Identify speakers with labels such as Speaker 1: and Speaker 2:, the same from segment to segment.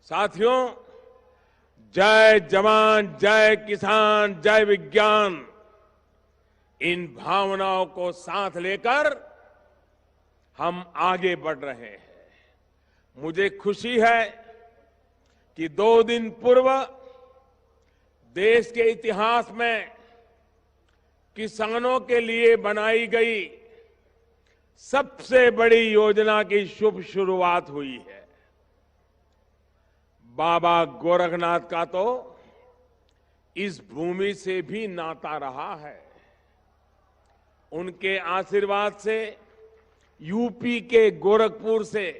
Speaker 1: साथियों, जय जवान, जय किसान, जय विज्ञान, इन भावनाओं को साथ लेकर हम आगे बढ़ रहे हैं। मुझे खुशी है कि 2 दिन पूर्व देश के इतिहास में किसानों के लिए बनाई गई सबसे बड़ी योजना की शुभ शुरुआत हुई है। बाबा गोरखनाथ का तो इस भूमि से भी नाता रहा है। उनके आशीर्वाद से यूपी के गोरखपुर से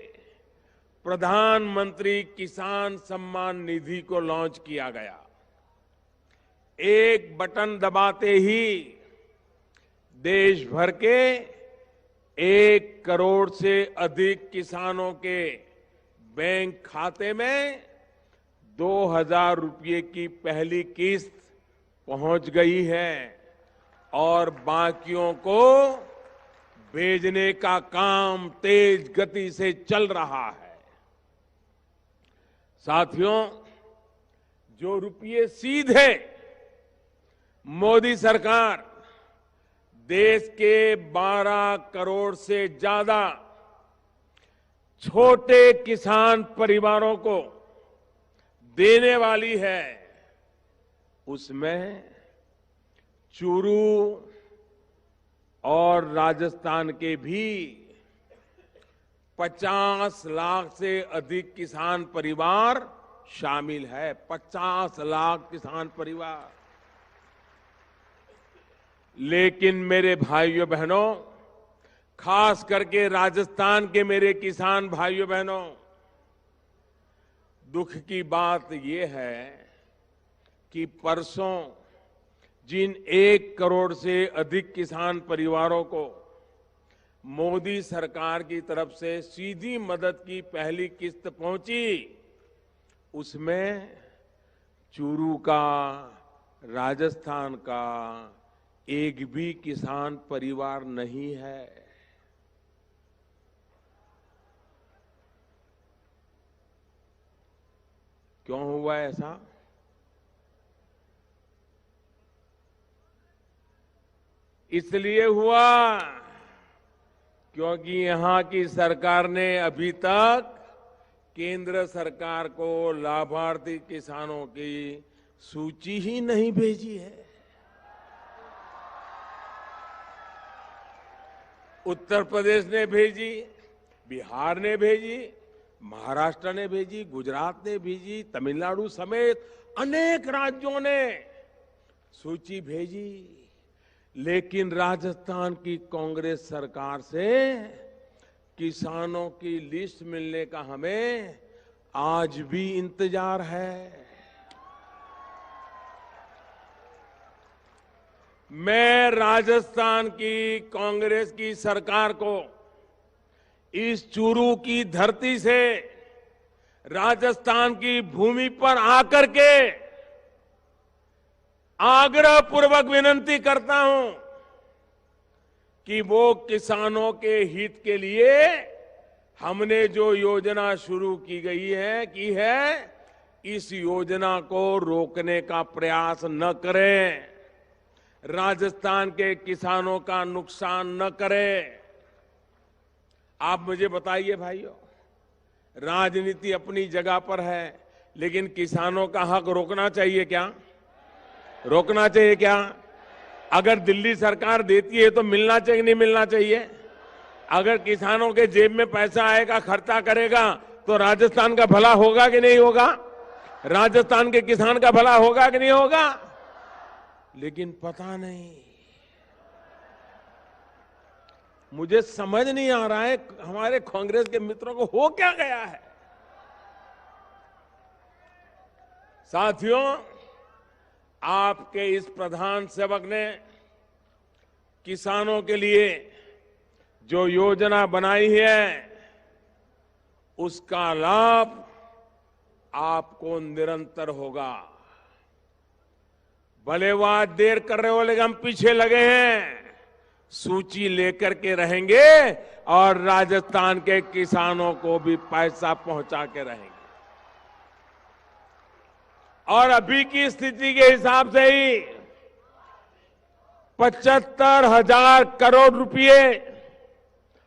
Speaker 1: प्रधानमंत्री किसान सम्मान निधि को लॉन्च किया गया। एक बटन दबाते ही देश भर के 1 करोड़ से अधिक किसानों के बैंक खाते में 2,000 रुपये की पहली किस्त पहुंच गई है और बाकियों को भेजने का काम तेज गति से चल रहा है। साथियों, जो रुपये सीधे मोदी सरकार देश के 12 करोड़ से ज्यादा छोटे किसान परिवारों को देने वाली है, उसमें चूरू और राजस्थान के भी 50 लाख से अधिक किसान परिवार शामिल है। 50 लाख किसान परिवार। लेकिन मेरे भाइयों बहनों, खास करके राजस्थान के मेरे किसान भाइयों बहनों, दुख की बात यह है कि परसों जिन 1 करोड़ से अधिक किसान परिवारों को मोदी सरकार की तरफ से सीधी मदद की पहली किस्त पहुंची, उसमें चूरू का, राजस्थान का एक भी किसान परिवार नहीं है। क्यों हुआ ऐसा? इसलिए हुआ क्योंकि यहां की सरकार ने अभी तक केंद्र सरकार को लाभार्थी किसानों की सूची ही नहीं भेजी है। उत्तर प्रदेश ने भेजी, बिहार ने भेजी, महाराष्ट्र ने भेजी, गुजरात ने भेजी, तमिलनाडु समेत अनेक राज्यों ने सूची भेजी, लेकिन राजस्थान की कांग्रेस सरकार से किसानों की लिस्ट मिलने का हमें आज भी इंतजार है। मैं राजस्थान की कांग्रेस की सरकार को इस चूरू की धरती से, राजस्थान की भूमि पर आकर के आग्रह पूर्वक विनती करता हूं कि वो किसानों के हित के लिए हमने जो योजना शुरू की है, इस योजना को रोकने का प्रयास न करें, राजस्थान के किसानों का नुकसान न करें। आप मुझे बताइए भाइयों, राजनीति अपनी जगह पर है, लेकिन किसानों का हक रोकना चाहिए क्या? रोकना चाहिए क्या? अगर दिल्ली सरकार देती है तो मिलना चाहिए, नहीं मिलना चाहिए? अगर किसानों के जेब में पैसा आएगा, खर्चा करेगा, तो राजस्थान का भला होगा कि नहीं होगा? राजस्थान के किसान का भला होगा कि नहीं होगा? लेकिन पता नहीं, मुझे समझ नहीं आ रहा है हमारे कांग्रेस के मित्रों को हो क्या गया है। साथियों, आपके इस प्रधान सेवक ने किसानों के लिए जो योजना बनाई है, उसका लाभ आपको निरंतर होगा। भले वो आज देर कर रहे हो, लेकिन हम पीछे लगे हैं, सूची लेकर के रहेंगे और राजस्थान के किसानों को भी पैसा पहुंचा के रहेंगे। और अभी की स्थिति के हिसाब से ही 75,000 करोड़ रुपए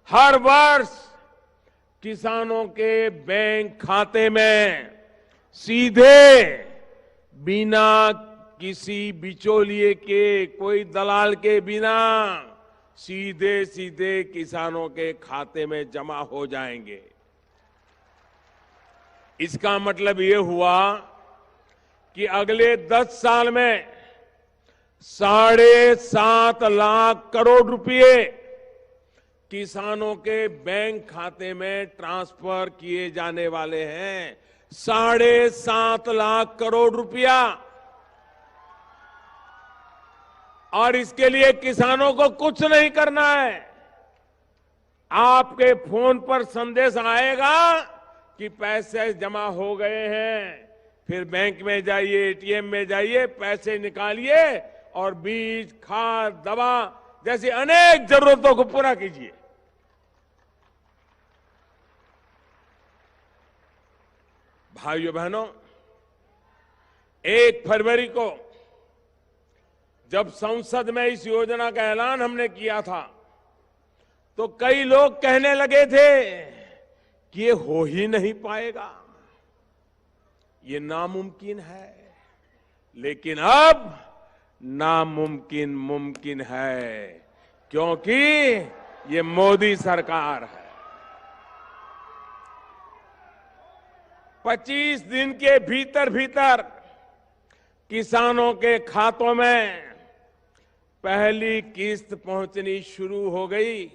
Speaker 1: हर वर्ष किसानों के बैंक खाते में सीधे, बिना किसी बिचौलिए के, कोई दलाल के बिना, सीधे सीधे किसानों के खाते में जमा हो जाएंगे। इसका मतलब ये हुआ कि अगले 10 साल में 7.5 लाख करोड़ रुपए किसानों के बैंक खाते में ट्रांसफर किए जाने वाले हैं। 7.5 लाख करोड़ रुपया। और इसके लिए किसानों को कुछ नहीं करना है। आपके फोन पर संदेश आएगा कि पैसे जमा हो गए हैं, फिर बैंक में जाइए, एटीएम में जाइए, पैसे निकालिए और बीज, खाद, दवा जैसी अनेक जरूरतों को पूरा कीजिए। भाइयों बहनों, 1 फरवरी को जब संसद में इस योजना का ऐलान हमने किया था तो कई लोग कहने लगे थे कि ये हो ही नहीं पाएगा, ये नामुमकिन है। लेकिन अब नामुमकिन मुमकिन है, क्योंकि ये मोदी सरकार है। 25 दिन के भीतर भीतर किसानों के खातों में पहली किस्त पहुंचनी शुरू हो गई।